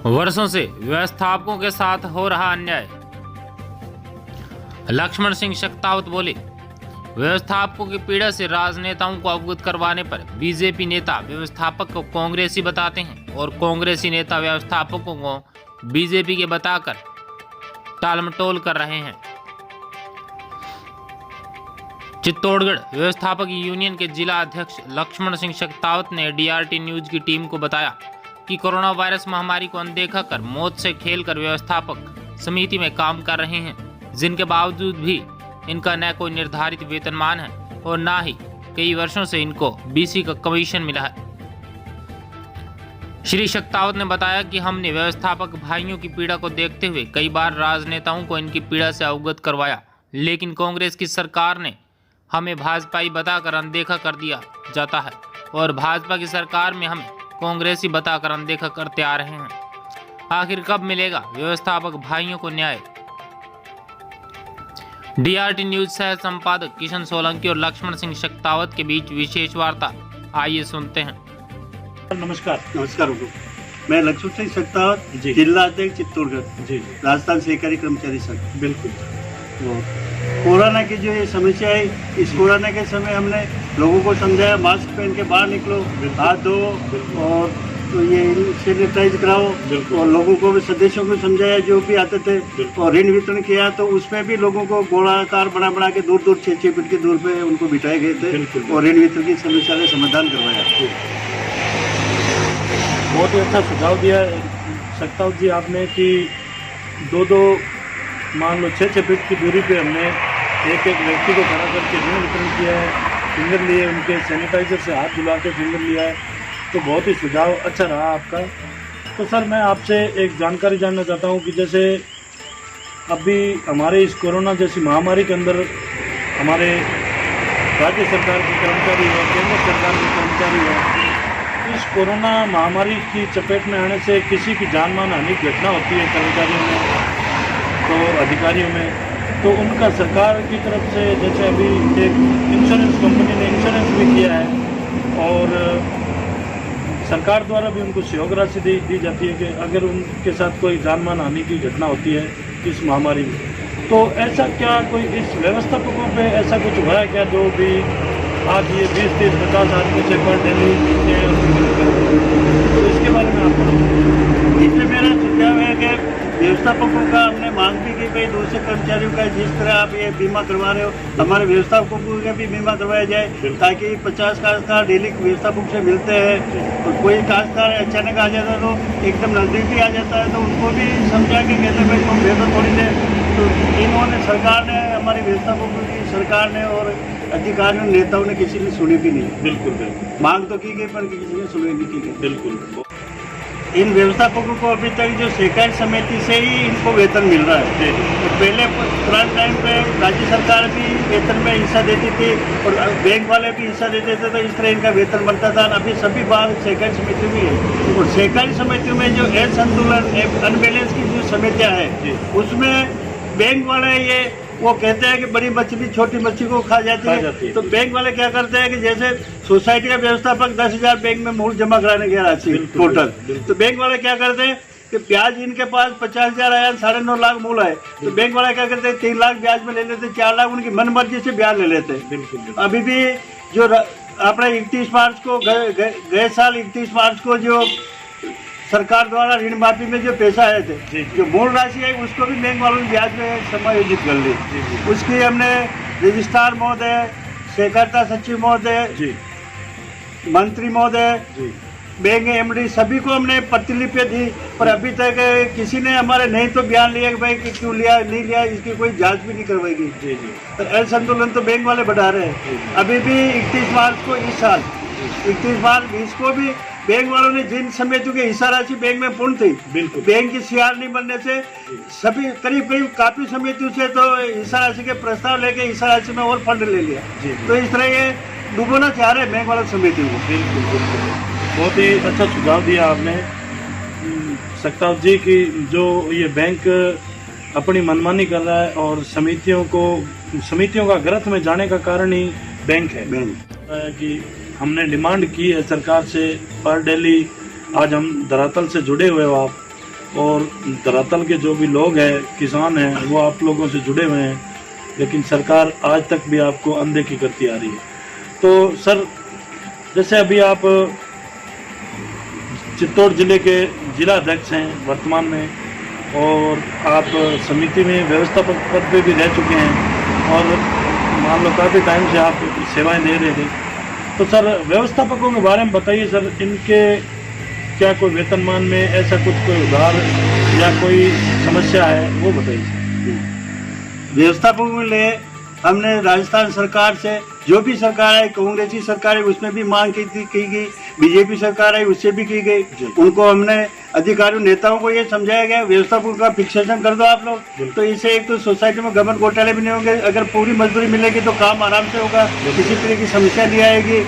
वर्षों से व्यवस्थापकों के साथ हो रहा अन्याय। लक्ष्मण सिंह शेखावत बोले, व्यवस्थापकों की पीड़ा से राजनेताओं को अवगत करवाने पर बीजेपी नेता व्यवस्थापक को कांग्रेसी बताते हैं और कांग्रेसी नेता व्यवस्थापकों को बीजेपी के बताकर टालमटोल कर रहे हैं। चित्तौड़गढ़ व्यवस्थापक यूनियन के जिला अध्यक्ष लक्ष्मण सिंह शेखावत ने डीआरटी न्यूज की टीम को बताया कि कोरोना वायरस महामारी को अनदेखा कर मौत से खेलकर व्यवस्थापक समिति में काम कर रहे हैं, जिनके बावजूद भी इनका न कोई निर्धारित वेतनमान है और न ही कई वर्षों से इनको बीसी का कमीशन मिला है। श्री शेखावत ने बताया कि हमने व्यवस्थापक भाइयों की पीड़ा को देखते हुए कई बार राजनेताओं को इनकी पीड़ा से अवगत करवाया, लेकिन कांग्रेस की सरकार ने हमें भाजपाई बताकर अनदेखा कर दिया जाता है और भाजपा की सरकार में हमें कांग्रेसी बताकर अनदेखा करते आ रहे हैं। आखिर कब मिलेगा व्यवस्थापक भाइयों को न्याय? डीआरटी न्यूज सह संपादक किशन सोलंकी और लक्ष्मण सिंह शेखावत के बीच विशेष वार्ता, आइए सुनते हैं। नमस्कार। मैं लक्ष्मण सिंह शेखावत, जिला अध्यक्ष चित्तौड़गढ़, राजस्थान सहकारी कर्मचारी संघ। बिल्कुल। कोरोना की जो ये समस्या है, इस कोरोना के समय हमने लोगों को समझाया मास्क पहन के बाहर निकलो, हाथ धो और तो ये सैनिटाइज कराओ, और लोगों को भी सदस्यों को समझाया जो भी आते थे, और ऋण वितरण किया तो उसमें भी लोगों को गोलाकार बना के दूर 6 फीट की दूर पे उनको बिठाए गए थे और ऋण वितरण की समस्या का समाधान करवाया। बहुत ही अच्छा सुझाव दिया शेखावत जी आपने कि दो मान लो 6 फीट की दूरी पे हमने एक व्यक्ति को खड़ा करके ऋण वितरण किया है, फिंगर लिए, उनके सैनिटाइजर से हाथ धुला के फिंगर लिया है, तो बहुत ही सुझाव अच्छा रहा आपका। तो सर मैं आपसे एक जानकारी जानना चाहता हूँ कि जैसे अभी हमारे इस कोरोना जैसी महामारी के अंदर हमारे राज्य सरकार के कर्मचारी हो, केंद्र सरकार के कर्मचारी हो, इस कोरोना महामारी की चपेट में आने से किसी की जान मान हानि की घटना होती है कर्मचारियों में तो अधिकारियों में, तो उनका सरकार की तरफ से जैसे अभी एक इंश्योरेंस कंपनी ने इंश्योरेंस भी किया है और सरकार द्वारा भी उनको सहयोग राशि दी जाती है कि अगर उनके साथ कोई जान मान हानि की घटना होती है इस महामारी में, तो ऐसा क्या कोई इस व्यवस्थापकों पे ऐसा कुछ हुआ है क्या जो भी आज ये 20-30-50 आदमी से पर डेली, तो इसके बारे में आप बताओ। इसमें मेरा सुझाव है कि व्यवस्थापकों का हमने मांग भी की भाई दूसरे कर्मचारियों का जिस तरह आप ये बीमा करवा रहे हो, हमारे व्यवस्थापकों का भी बीमा करवाया जाए, ताकि 50 काश्तकार डेली व्यवस्थापक से मिलते हैं, और कोई काश्तकार अचानक आ जाता है तो एकदम नज़दीकी आ जाता है तो उनको भी समझा के कहते भाई तुम वेतन थोड़ी दे। तो इन्होंने सरकार ने, हमारी व्यवस्थापकों की सरकार ने और अधिकारियों नेताओं ने किसी ने सुनी भी नहीं। बिल्कुल मांग तो की गई पर किसी ने सुनी नहीं की गई। बिल्कुल। इन व्यवस्थापकों को अभी तक जो सहकारी समिति से ही इनको वेतन मिल रहा है। तो पहले पुराने टाइम पे राज्य सरकार भी वेतन में हिस्सा देती थी और बैंक वाले भी हिस्सा देते थे, तो इस तरह इनका वेतन बनता था। अभी सभी बार सहकारी समिति में है और सहकारी समितियों में जो असंतुलन, अनबैलेंस की जो समस्या है उसमें बैंक वाले ये वो कहते हैं कि बड़ी मछली छोटी मछली को खा जाती है। तो बैंक वाले क्या करते हैं कि जैसे सोसाइटी का व्यवस्थापक 10,000 बैंक में मूल जमा कराने की राशि टोटल, तो बैंक वाले क्या करते हैं कि ब्याज इनके पास 50,000 आया, 9.5 लाख मूल है, तो बैंक वाले क्या करते हैं 3 लाख ब्याज में ले लेते, 4 लाख उनकी मन मर्जी से ब्याज ले लेते हैं। अभी भी जो अपने 31 मार्च को गए साल 31 मार्च को जो सरकार द्वारा ऋण माफी में जो पैसा आए थे, जो मूल राशि है उसको भी बैंक वालों ने ब्याज में समायोजित कर ली। उसकी हमने रजिस्ट्रार महोदय, सहकारिता सचिव महोदय, मंत्री महोदय, बैंक एमडी सभी को हमने प्रतिलिपि दी, पर अभी तक किसी ने हमारे नहीं तो बयान लिया कि भाई कि क्यों लिया नहीं लिया, इसकी कोई जांच भी नहीं करवाएगी। तो असंतुलन तो बैंक वाले बढ़ा रहे हैं। अभी भी 31 मार्च को इस साल 31 मार्च 20 को भी बैंक वालों ने जिन समितियों की हिस्सा राशि बैंक में पूर्ण थी, बैंक की सीआर नहीं बनने से सभी करीब काफी समितियों से तो हिस्सा राशि के प्रस्ताव लेके हिस्सा राशि में और फंड ले लिया। तो इस तरह ये डूबना चाह रहे बैंक वाला समिति को। बिल्कुल। बहुत ही अच्छा सुझाव दिया आपने शेखावत जी की जो ये बैंक अपनी मनमानी कर रहा है और समितियों का गर्त में जाने का कारण ही बैंक है। कि हमने डिमांड की है सरकार से पर डेली, आज हम धरातल से जुड़े हुए हो आप, और धरातल के जो भी लोग हैं, किसान हैं, वो आप लोगों से जुड़े हुए हैं, लेकिन सरकार आज तक भी आपको अनदेखी करती आ रही है। तो सर, जैसे अभी आप चित्तौड़ जिले के जिला अध्यक्ष हैं वर्तमान में, और आप समिति में व्यवस्थापक पद पे भी रह चुके हैं, और मान लो काफ़ी टाइम से आप सेवाएं दे रहे थे। तो सर, व्यवस्थापकों के बारे में बताइए सर, इनके क्या कोई वेतनमान में ऐसा कुछ कोई उधार या कोई समस्या है, वो बताइए। व्यवस्थापकों के लिए हमने राजस्थान सरकार से, जो भी सरकार है, कांग्रेसी सरकार है, उसमें भी मांग की गई, बीजेपी सरकार है उससे भी की गई। उनको हमने अधिकारियों नेताओं को ये समझाया गया, व्यवस्थापकों का फिक्सेशन कर दो आप लोग, तो इससे एक तो सोसाइटी में गबन घोटाले भी नहीं होंगे। अगर पूरी मजदूरी मिलेगी तो काम आराम से होगा, किसी तरह की समस्या नहीं आएगी।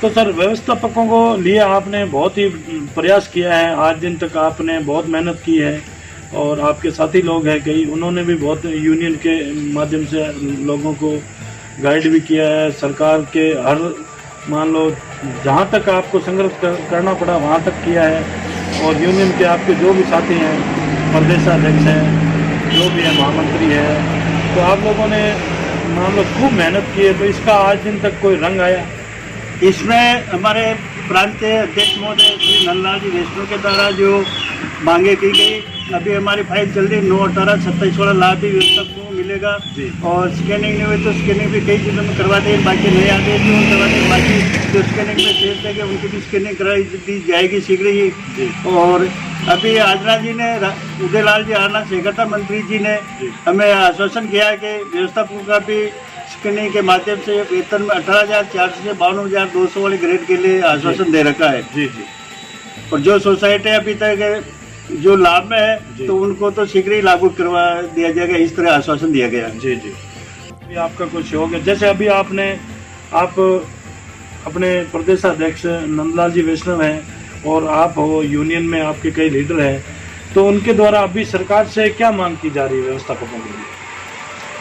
तो सर, व्यवस्थापकों को लिए आपने बहुत ही प्रयास किया है, आज दिन तक आपने बहुत मेहनत की है, और आपके साथी लोग हैं कई, उन्होंने भी बहुत यूनियन के माध्यम से लोगों को गाइड भी किया है। सरकार के हर, मान लो जहाँ तक आपको संघर्ष करना पड़ा वहाँ तक किया है। और यूनियन के आपके जो भी साथी हैं, प्रदेशाध्यक्ष हैं, जो भी है महामंत्री है, तो आप लोगों ने मान लो खूब मेहनत की है। तो इसका आज दिन तक कोई रंग आया? इसमें हमारे प्रांतीय अध्यक्ष महोदय श्री नंदलाल जी वैष्णव के द्वारा जो मांगे की गई, अभी हमारी फाइल चल रही 9, 18, 27, 16 लाख भी व्यवस्थापकों को मिलेगा। और स्कैनिंग नहीं हुई तो स्कैनिंग भी कई जिलों में करवा देंगे, बाकी नहीं आते तो करवा देंगे, बाकी जो स्कैनिंग में शेष है उनकी भी स्कैनिंग कराई दी जाएगी शीघ्र ही। और अभी आजरा जी ने, उदयलाल जी आना सहकारिता मंत्री जी ने हमें आश्वासन किया कि व्यवस्थापकों का भी स्कैनिंग के माध्यम से वेतन में 18,400 से 52,200 वाले ग्रेड के लिए आश्वासन दे रखा है। जी। और जो सोसाइटी अभी तक जो लाभ में है तो उनको तो शीघ्र ही लागू करवा दिया जाएगा, इस तरह आश्वासन दिया गया। जी। अभी आपका कुछ सहयोग है, जैसे अभी आप अपने प्रदेशाध्यक्ष नंदलाल जी वैष्णव हैं, और आप हो यूनियन में, आपके कई लीडर हैं, तो उनके द्वारा अभी सरकार से क्या मांग की जा रही है व्यवस्थापकों के लिए?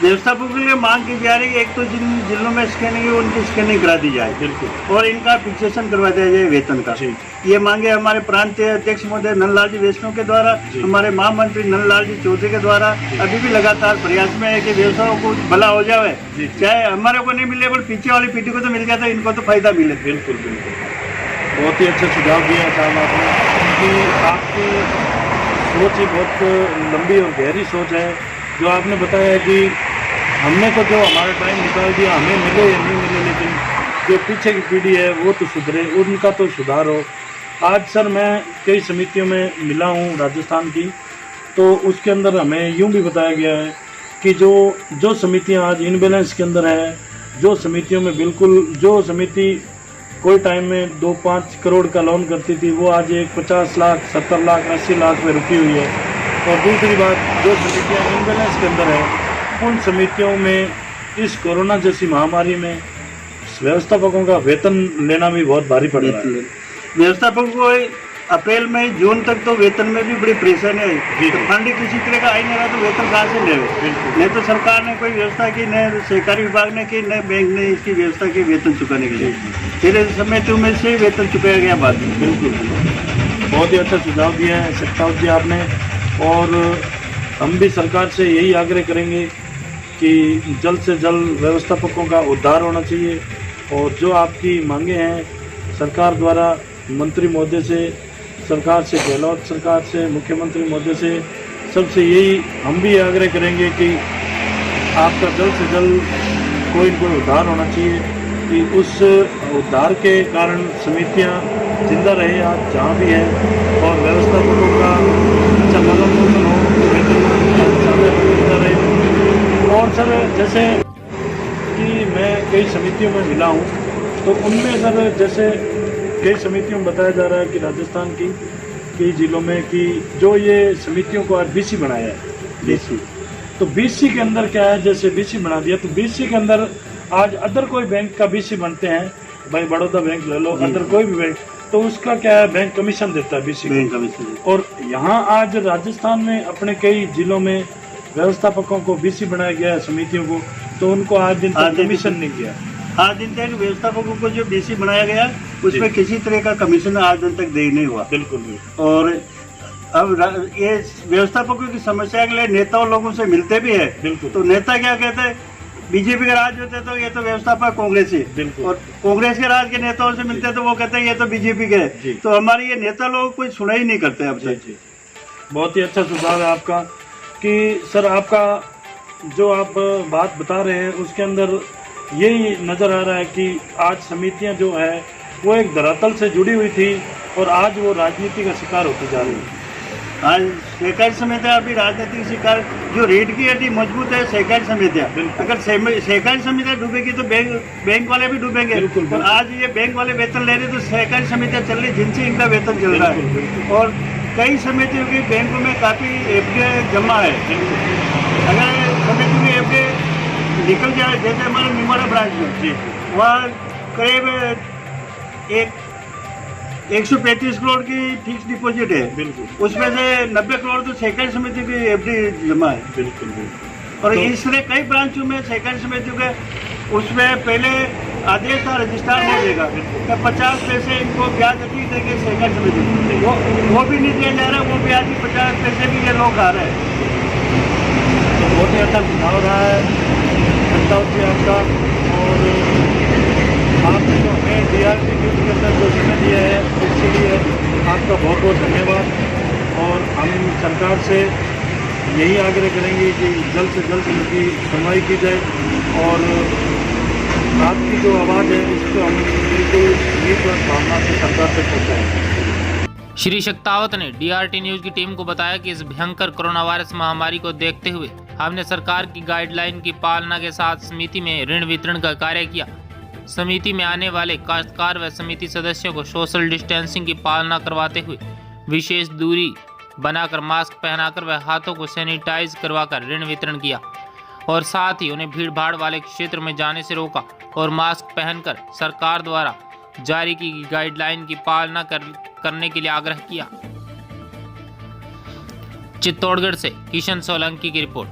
व्यवस्थापकों के लिए मांग की जा रही है, एक तो जिन जिलों में स्कैनिंग है उनकी स्कैनिंग करा दी जाए, बिल्कुल, और इनका फिक्सेशन करवा दिया जाए वेतन का। ये मांगे हमारे प्रांतीय अध्यक्ष महोदय नंदलाल जी वैष्णव के द्वारा, हमारे महामंत्री नंदलाल जी चौधरी के द्वारा अभी भी लगातार प्रयास में है कि व्यवसायों को भला हो जाए, चाहे हमारे को नहीं मिले पर पीछे वाली पीढ़ी को तो मिल गया था, इनको तो फायदा मिले। बिल्कुल। बहुत ही अच्छा सुझाव दिया साहब आपने, कि आपकी सोच ही बहुत लंबी और गहरी सोच है। जो आपने बताया है कि हमने तो जो हमारा टाइम निकाल दिया, हमें मिले या नहीं मिले, लेकिन जो पीछे की पीढ़ी है वो तो सुधरे, उनका तो सुधार हो। आज सर, मैं कई समितियों में मिला हूँ राजस्थान की, तो उसके अंदर हमें यूँ भी बताया गया है कि जो समितियाँ आज इनबैलेंस के अंदर है, जो समितियों में बिल्कुल, जो समिति कोई टाइम में 2-5 करोड़ का लोन करती थी, वो आज एक 50 लाख, 70 लाख, 80 लाख में रुकी हुई है। और दूसरी बात, जो समितियाँ इनबैलेंस के अंदर है, उन समितियों में इस कोरोना जैसी महामारी में व्यवस्थापकों का वेतन लेना भी बहुत भारी पड़ रहा है। व्यवस्थापकों को अप्रैल मई जून तक तो वेतन में भी बड़ी परेशानी है, तो फंड किसी तरह का आ ही नहीं रहा, तो वेतन कहाँ से ले? नहीं तो सरकार ने कोई व्यवस्था की, न सहकारी विभाग ने की, न बैंक ने इसकी व्यवस्था की वेतन चुकाने के लिए। फिर समितियों में से वेतन चुकाया गया बाद में। बिल्कुल। बहुत ही अच्छा सुझाव दिया है सत्ताव जी आपने, और हम भी सरकार से यही आग्रह करेंगे कि जल्द से जल्द व्यवस्थापकों का उद्धार होना चाहिए। और जो आपकी मांगे हैं सरकार द्वारा, मंत्री महोदय से, सरकार से, गहलोत सरकार से, मुख्यमंत्री महोदय से, सबसे यही हम भी आग्रह करेंगे कि आपका जल्द से जल्द कोई न कोई उद्धार होना चाहिए, कि उस उद्धार के कारण समितियां जिंदा रहे आज जहाँ भी हैं, और व्यवस्थापकों का अच्छा पालन पोषण हो, वेतन जिंदा रहे। और सर, जैसे कि मैं कई समितियों में मिला हूँ, तो उनमें सर, जैसे कई समितियों में बताया जा रहा है कि राजस्थान की कई जिलों में कि जो ये समितियों को आज बीसी बनाया है, बीसी, तो बीसी के अंदर क्या है, जैसे बीसी बना दिया तो बीसी के अंदर आज अदर कोई बैंक का बीसी बनते हैं, भाई बड़ौदा बैंक ले लो, अदर कोई भी बैंक, तो उसका क्या है, बैंक कमीशन देता है बीसी कमीशन। और यहाँ आज राजस्थान में अपने कई जिलों में व्यवस्थापकों को बीसी बनाया गया है समितियों को, तो उनको आज दिन तक कमीशन नहीं किया। आज दिन तक व्यवस्थापकों को जो बीसी बनाया गया उसमें किसी तरह का कमीशन आज दिन तक दे नहीं हुआ। बिल्कुल। और अब ये व्यवस्थापकों की समस्या के लिए नेताओं लोगों से मिलते भी है। बिल्कुल। तो नेता क्या कहते हैं, बीजेपी का राज होते तो ये तो व्यवस्थापक कांग्रेस ही, बिल्कुल। और कांग्रेस के राज के नेताओं से मिलते तो वो कहते हैं ये तो बीजेपी के जी। है। तो हमारे ये नेता लोग कोई सुना ही नहीं करते अब जी तक। जी, बहुत ही अच्छा सुझाव है आपका कि सर आपका जो आप बात बता रहे हैं उसके अंदर यही नज़र आ रहा है कि आज समितियां जो है वो एक धरातल से जुड़ी हुई थी और आज वो राजनीति का शिकार होती जा रही है। आज सहकारी समितियां अभी राजनीतिक शिकार, जो रीढ़ की हड्डी मजबूत है सहकारी समितियां, बिल्कुल। अगर सहकारी समितियां डूबेगी तो बैंक वाले भी डूबेंगे। बिल्कुल, और बिल्कुल। आज ये बैंक वाले वेतन ले रहे तो सहकारी समितियां चल रही जिनसे इनका वेतन चल रहा बिल्कुल, है। बिल्कुल। और कई समितियों की बैंकों में काफ़ी एफडी जमा है। अगर समिति में एफडी निकल जाए, जैसे हमारे निमाड़ा ब्रांच में जी वहाँ करीब 135 करोड़ की फिक्स डिपॉजिट है। बिल्कुल उसमें से 90 करोड़ तो सहकारी समिति की एफडी जमा है। बिल्कुल बिल्कुल। और तो- इस तरह कई ब्रांचों में सहकारी समितियों के उसमें पहले आदेश था रजिस्ट्रार हो जाएगा, 50 पैसे इनको ब्याज अधिक देंगे सहकारी समिति, वो भी नहीं दिया जा रहा, वो ब्याज भी 50 पैसे भी ये लोग खा रहे हैं। तो बहुत ही अच्छा सुझाव रहा है संताव जी आपका, और आपने जो हमें DRT न्यूज़ के अंदर जो समय दिया है उसके लिए आपका बहुत बहुत धन्यवाद। और हम सरकार से यही आग्रह करेंगे कि जल्द से जल्द इनकी सुनवाई की जाए और आपकी जो आवाज़ है उसको हम बिल्कुल उम्मीद और भावना से सरकार तक पहुँचाएँ। श्री शक्तावत ने DRT न्यूज की टीम को बताया कि इस भयंकर कोरोना वायरस महामारी को देखते हुए हमने सरकार की गाइडलाइन की पालना के साथ समिति में ऋण वितरण का कार्य किया। समिति में आने वाले काश्तकार व समिति सदस्यों को सोशल डिस्टेंसिंग की पालना करवाते हुए विशेष दूरी बनाकर, मास्क पहनाकर व हाथों को सैनिटाइज करवाकर ऋण वितरण किया और साथ ही उन्हें भीड़ भाड़ वाले क्षेत्र में जाने से रोका और मास्क पहनकर सरकार द्वारा जारी की गई गाइडलाइन की पालना करने के लिए आग्रह किया। चित्तौड़गढ़ से किशन सोलंकी की रिपोर्ट।